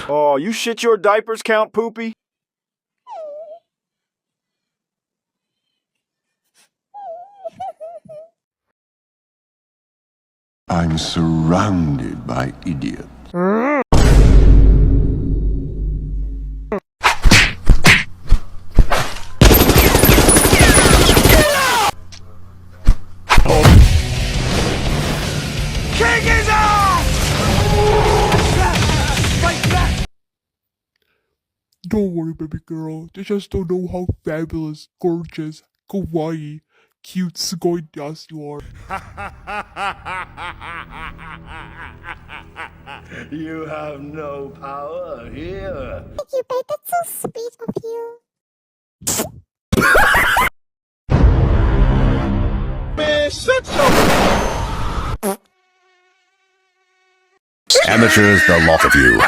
Oh, you shit your diapers, Count Poopy? I'm surrounded by idiots. Kick his ass! Don't worry, baby girl. They just don't know how fabulous, gorgeous, kawaii, cute, gorgeous you are. You have no power here. Thank you, babe. That's so sweet of you. Man, shut Amateurs, the lot of you.